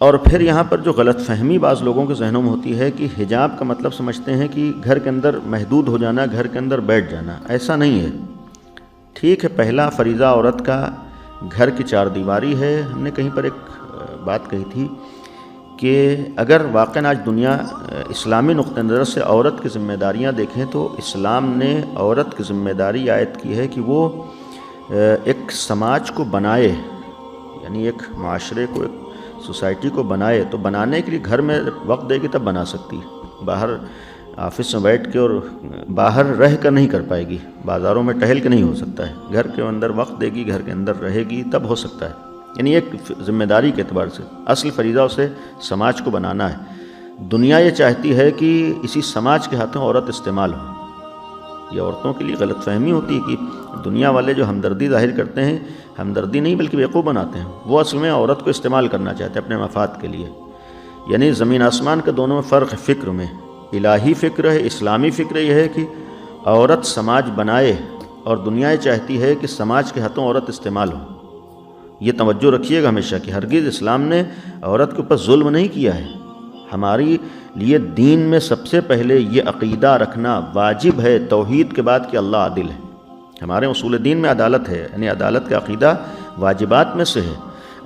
اور پھر یہاں پر جو غلط فہمی بعض لوگوں کے ذہنوں میں ہوتی ہے کہ حجاب کا مطلب سمجھتے ہیں کہ گھر کے اندر محدود ہو جانا، گھر کے اندر بیٹھ جانا. ایسا نہیں ہے. ٹھیک ہے، پہلا فریضہ عورت کا گھر کی چار دیواری ہے. ہم نے کہیں پر ایک بات کہی تھی کہ اگر واقعاً آج دنیا اسلامی نقطہ نظر سے عورت کی ذمہ داریاں دیکھیں تو اسلام نے عورت کی ذمہ داری عائد کی ہے کہ وہ ایک سماج کو بنائے، یعنی ایک معاشرے کو، ایک سوسائٹی کو بنائے. تو بنانے کے لیے گھر میں وقت دے گی تب بنا سکتی ہے. باہر آفس میں بیٹھ کے اور باہر رہ کر نہیں کر پائے گی، بازاروں میں ٹہل کے نہیں ہو سکتا ہے. گھر کے اندر وقت دے گی، گھر کے اندر رہے گی تب ہو سکتا ہے. یعنی ایک ذمہ داری کے اعتبار سے اصل فریضہ اسے سماج کو بنانا ہے. دنیا یہ چاہتی ہے کہ اسی سماج کے ہاتھوں عورت استعمال ہو. یہ عورتوں کے لیے غلط فہمی ہوتی ہے کہ دنیا والے جو ہمدردی ظاہر کرتے ہیں، ہمدردی نہیں بلکہ بیوقوف بناتے ہیں. وہ اصل میں عورت کو استعمال کرنا چاہتے ہیں اپنے مفاد کے لیے. یعنی زمین آسمان کے دونوں میں فرق فکر میں. الہی فکر ہے، اسلامی فکر یہ ہے کہ عورت سماج بنائے، اور دنیا یہ چاہتی ہے کہ سماج کے ہاتھوں عورت استعمال ہو. یہ توجہ رکھیے گا ہمیشہ کہ ہرگز اسلام نے عورت کے اوپر ظلم نہیں کیا ہے. ہماری لیے دین میں سب سے پہلے یہ عقیدہ رکھنا واجب ہے توحید کے بعد کہ اللہ عادل ہے. ہمارے اصول دین میں عدالت ہے، یعنی عدالت کا عقیدہ واجبات میں سے ہے.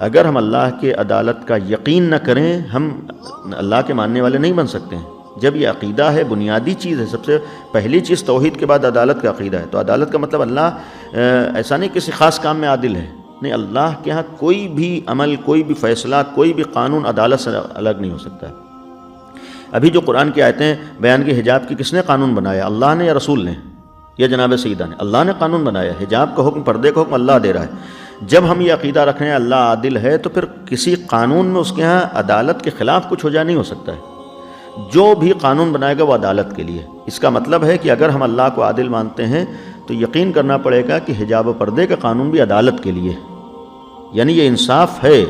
اگر ہم اللہ کے عدالت کا یقین نہ کریں، ہم اللہ کے ماننے والے نہیں بن سکتے ہیں. جب یہ عقیدہ ہے، بنیادی چیز ہے، سب سے پہلی چیز توحید کے بعد عدالت کا عقیدہ ہے. تو عدالت کا مطلب اللہ ایسا نہیں کسی خاص کام میں عادل ہے. نہیں، اللہ کے ہاں کوئی بھی عمل، کوئی بھی فیصلہ، کوئی بھی قانون عدالت سے الگ نہیں ہو سکتا. ابھی جو قرآن کی آیتیں بیان کی، حجاب کی کس نے قانون بنایا؟ اللہ نے یا رسول نے یا جناب سیدہ نے؟ اللہ نے قانون بنایا. حجاب کا حکم، پردے کا حکم اللہ دے رہا ہے. جب ہم یہ عقیدہ رکھ رہے ہیں اللہ عادل ہے، تو پھر کسی قانون میں اس کے ہاں عدالت کے خلاف کچھ ہو جائے نہیں ہو سکتا ہے. جو بھی قانون بنائے گا وہ عدالت کے لیے. اس کا مطلب ہے کہ اگر ہم اللہ کو عادل مانتے ہیں تو یقین کرنا پڑے گا کہ حجاب و پردے کا قانون بھی عدالت کے لیے. یعنی یہ انصاف ہے.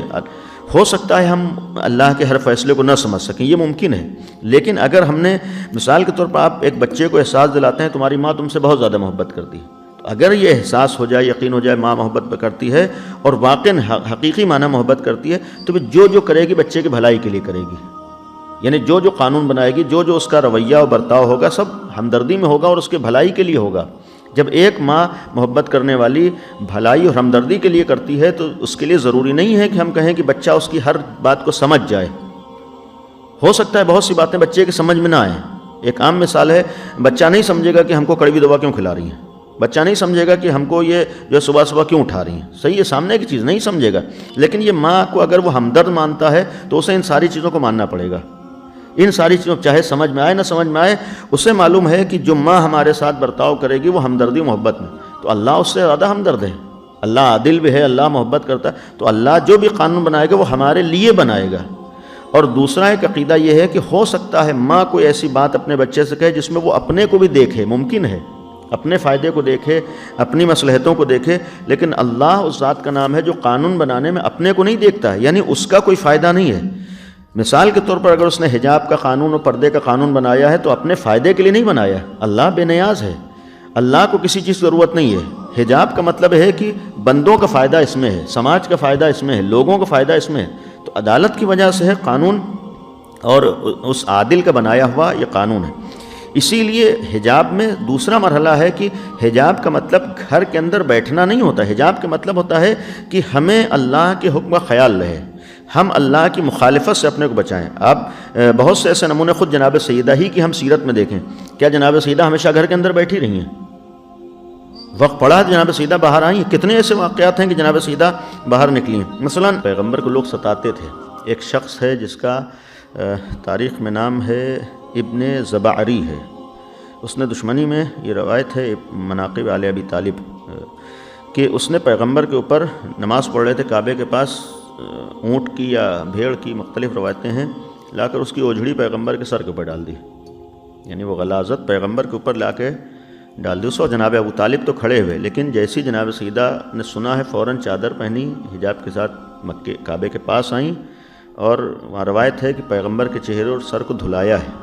ہو سکتا ہے ہم اللہ کے ہر فیصلے کو نہ سمجھ سکیں، یہ ممکن ہے. لیکن اگر ہم نے مثال کے طور پر آپ ایک بچے کو احساس دلاتے ہیں تمہاری ماں تم سے بہت زیادہ محبت کرتی ہے، تو اگر یہ احساس ہو جائے، یقین ہو جائے ماں محبت کرتی ہے اور واقعاً حقیقی معنی محبت کرتی ہے، تو وہ جو جو کرے گی بچے کی بھلائی کے لیے کرے گی. یعنی جو جو قانون بنائے گی، جو جو اس کا رویہ اور برتاؤ ہوگا، سب ہمدردی میں ہوگا اور اس کے بھلائی کے لیے ہوگا. جب ایک ماں محبت کرنے والی بھلائی اور ہمدردی کے لیے کرتی ہے تو اس کے لیے ضروری نہیں ہے کہ ہم کہیں کہ بچہ اس کی ہر بات کو سمجھ جائے. ہو سکتا ہے بہت سی باتیں بچے کے سمجھ میں نہ آئیں. ایک عام مثال ہے، بچہ نہیں سمجھے گا کہ ہم کو کڑوی دوا کیوں کھلا رہی ہیں. بچہ نہیں سمجھے گا کہ ہم کو یہ جو صبح صبح کیوں اٹھا رہی ہیں. صحیح ہے، سامنے کی چیز نہیں سمجھے گا. لیکن یہ ماں کو اگر وہ ہمدرد مانتا ہے تو اسے ان ساری چیزوں کو ماننا پڑے گا. ان ساری چیزوں چاہے سمجھ میں آئے نہ سمجھ میں آئے، اسے معلوم ہے کہ جو ماں ہمارے ساتھ برتاؤ کرے گی وہ ہمدردی محبت میں، تو اللہ اس سے زیادہ ہمدرد ہے. اللہ عادل بھی ہے، اللہ محبت کرتا ہے. تو اللہ جو بھی قانون بنائے گا وہ ہمارے لیے بنائے گا. اور دوسرا ایک عقیدہ یہ ہے کہ ہو سکتا ہے ماں کوئی ایسی بات اپنے بچے سے کہے جس میں وہ اپنے کو بھی دیکھے، ممکن ہے اپنے فائدے کو دیکھے، اپنی مصلحتوں کو دیکھے. لیکن اللہ اس ذات کا نام ہے جو قانون بنانے میں اپنے کو نہیں دیکھتا ہے، یعنی اس کا کوئی فائدہ نہیں ہے. مثال کے طور پر اگر اس نے حجاب کا قانون اور پردے کا قانون بنایا ہے تو اپنے فائدے کے لیے نہیں بنایا. اللہ بے نیاز ہے، اللہ کو کسی چیز کی ضرورت نہیں ہے. حجاب کا مطلب ہے کہ بندوں کا فائدہ اس میں ہے، سماج کا فائدہ اس میں ہے، لوگوں کا فائدہ اس میں ہے. تو عدالت کی وجہ سے ہے قانون، اور اس عادل کا بنایا ہوا یہ قانون ہے. اسی لیے حجاب میں دوسرا مرحلہ ہے کہ حجاب کا مطلب گھر کے اندر بیٹھنا نہیں ہوتا. حجاب کا مطلب ہوتا ہے کہ ہمیں اللہ کے حکم کا خیال رہے، ہم اللہ کی مخالفت سے اپنے کو بچائیں. آپ بہت سے ایسے نمونے خود جناب سیدہ ہی کی ہم سیرت میں دیکھیں. کیا جناب سیدہ ہمیشہ گھر کے اندر بیٹھی رہی ہیں؟ وقت پڑا جناب سیدہ باہر آئیں. کتنے ایسے واقعات ہیں کہ جناب سیدہ باہر نکلی ہیں. مثلا پیغمبر کو لوگ ستاتے تھے. ایک شخص ہے جس کا تاریخ میں نام ہے ابن زبعری ہے. اس نے دشمنی میں، یہ روایت ہے مناقب آل ابی طالب، کہ اس نے پیغمبر کے اوپر نماز پڑھ رہے تھے کعبے کے پاس، اونٹ کی یا بھیڑ کی مختلف روایتیں ہیں، لا کر اس کی اوجھڑی پیغمبر کے سر کے اوپر ڈال دی. یعنی وہ غلاظت پیغمبر کے اوپر لا کے ڈال دی. اس وقت جناب ابو طالب تو کھڑے ہوئے، لیکن جیسی جناب سیدہ نے سنا ہے فوراً چادر پہنی، حجاب کے ساتھ مکے کعبے کے پاس آئیں، اور وہاں روایت ہے کہ پیغمبر کے چہرے اور سر کو دھلایا ہے.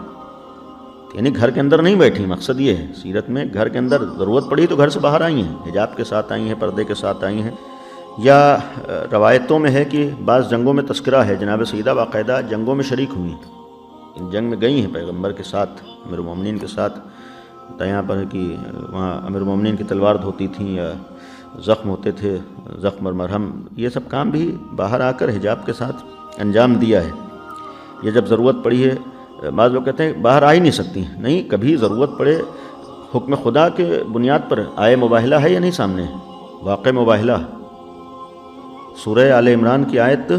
یعنی گھر کے اندر نہیں بیٹھی. مقصد یہ ہے سیرت میں گھر کے اندر ضرورت پڑی تو گھر سے باہر آئی ہیں، حجاب کے ساتھ آئی ہیں، پردے کے ساتھ آئی ہیں. یا روایتوں میں ہے کہ بعض جنگوں میں تذکرہ ہے جناب سیدہ باقاعدہ جنگوں میں شریک ہوئی ہیں، ان جنگ میں گئی ہیں پیغمبر کے ساتھ، امیر المومنین کے ساتھ، یہاں پر ہے کہ وہاں امیر المومنین کی تلوار دھوتی تھیں یا زخم ہوتے تھے، زخم اور مرہم، یہ سب کام بھی باہر آ کر حجاب کے ساتھ انجام دیا ہے۔ یہ جب ضرورت پڑی ہے، بعض لوگ کہتے ہیں باہر آ ہی نہیں سکتی، نہیں، کبھی ضرورت پڑے حکم خدا کے بنیاد پر آئے مباہلہ ہے یا نہیں سامنے، واقع مباہلہ سورہ آل عمران کی آیت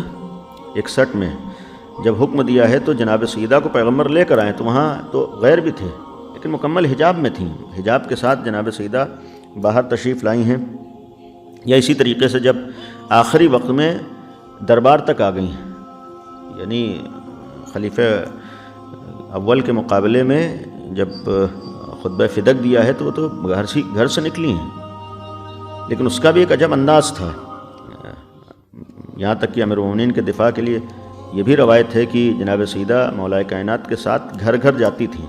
61 میں جب حکم دیا ہے تو جناب سیدہ کو پیغمبر لے کر آئے تو وہاں تو غیر بھی تھے لیکن مکمل حجاب میں تھیں، حجاب کے ساتھ جناب سیدہ باہر تشریف لائی ہیں۔ یا اسی طریقے سے جب آخری وقت میں دربار تک آ گئی ہیں، یعنی خلیفہ اول کے مقابلے میں جب خطبہ فدق دیا ہے تو وہ تو گھر سے نکلی ہیں، لیکن اس کا بھی ایک عجب انداز تھا، یہاں تک کہ امیر المومنین کے دفاع کے لیے یہ بھی روایت ہے کہ جناب سیدہ مولا کائنات کے ساتھ گھر گھر جاتی تھیں۔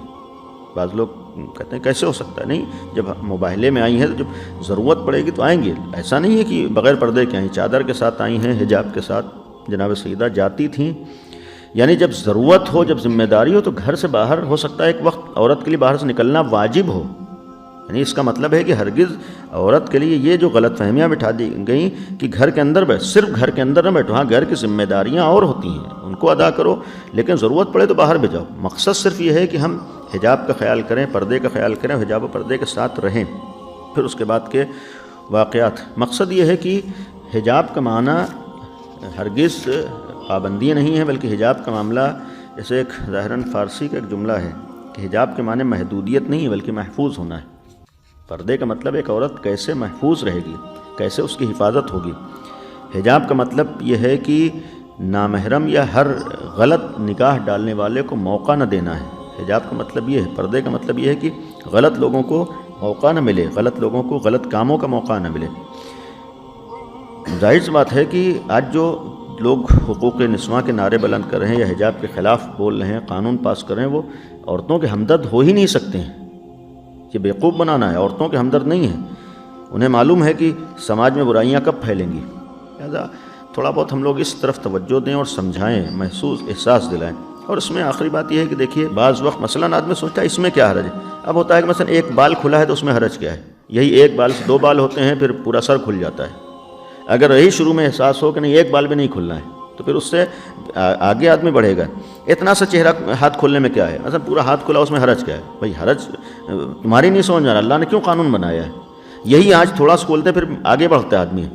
بعض لوگ کہتے ہیں کیسے ہو سکتا ہے، نہیں، جب مباہلے میں آئی ہیں تو جب ضرورت پڑے گی تو آئیں گے، ایسا نہیں ہے کہ بغیر پردے کے آئیں، چادر کے ساتھ آئی ہیں، حجاب کے ساتھ جناب سیدہ جاتی تھیں، یعنی جب ضرورت ہو، جب ذمہ داری ہو تو گھر سے باہر ہو سکتا ہے ایک وقت عورت کے لیے باہر سے نکلنا واجب ہو، یعنی اس کا مطلب ہے کہ ہرگز عورت کے لیے یہ جو غلط فہمیاں بٹھا دی گئیں کہ گھر کے اندر صرف گھر کے اندر نہ بیٹھو، ہاں گھر کی ذمہ داریاں اور ہوتی ہیں ان کو ادا کرو، لیکن ضرورت پڑے تو باہر بھی جاؤ۔ مقصد صرف یہ ہے کہ ہم حجاب کا خیال کریں، پردے کا خیال کریں، حجاب و پردے کے ساتھ رہیں۔ پھر اس کے بعد کے واقعات، مقصد یہ ہے کہ حجاب کا معنی ہرگز پابندی نہیں ہے، بلکہ حجاب کا معاملہ جیسے ایک ظاہراً فارسی کا ایک جملہ ہے کہ حجاب کے معنی محدودیت نہیں ہے بلکہ محفوظ ہونا ہے۔ پردے کا مطلب ایک عورت کیسے محفوظ رہے گی، کیسے اس کی حفاظت ہوگی۔ حجاب کا مطلب یہ ہے کہ نامحرم یا ہر غلط نگاہ ڈالنے والے کو موقع نہ دینا ہے، حجاب کا مطلب یہ ہے۔ پردے کا مطلب یہ ہے کہ غلط لوگوں کو موقع نہ ملے، غلط لوگوں کو غلط کاموں کا موقع نہ ملے۔ ظاہر سی بات ہے کہ آج جو لوگ حقوق نسواں کے نعرے بلند کر رہے ہیں یا حجاب کے خلاف بول رہے ہیں، قانون پاس کر رہے ہیں، وہ عورتوں کے ہمدرد ہو ہی نہیں سکتے ہیں۔ یہ بیوقوف بنانا ہے، عورتوں کے ہمدرد نہیں ہیں، انہیں معلوم ہے کہ سماج میں برائیاں کب پھیلیں گی، لہذا تھوڑا بہت ہم لوگ اس طرف توجہ دیں اور سمجھائیں، محسوس احساس دلائیں۔ اور اس میں آخری بات یہ ہے کہ دیکھیے بعض وقت مثلاً آدمی سوچتا ہے اس میں کیا حرج ہے، اب ہوتا ہے کہ مثلاً ایک بال کھلا ہے تو اس میں حرج کیا ہے، یہی ایک بال سے 2 بال ہوتے ہیں پھر پورا سر کھل جاتا ہے۔ اگر یہی شروع میں احساس ہو کہ نہیں ایک بال بھی نہیں کھلنا ہے تو پھر اس سے آگے آدمی بڑھے گا۔ اتنا سا چہرہ ہاتھ کھولنے میں کیا ہے، مثلا پورا ہاتھ کھلا اس میں حرج کیا ہے؟ بھائی حرج تمہاری نہیں سمجھ آ رہا، اللہ نے کیوں قانون بنایا ہے؟ یہی آج تھوڑا سا کھولتے پھر آگے بڑھتا ہے آدمی۔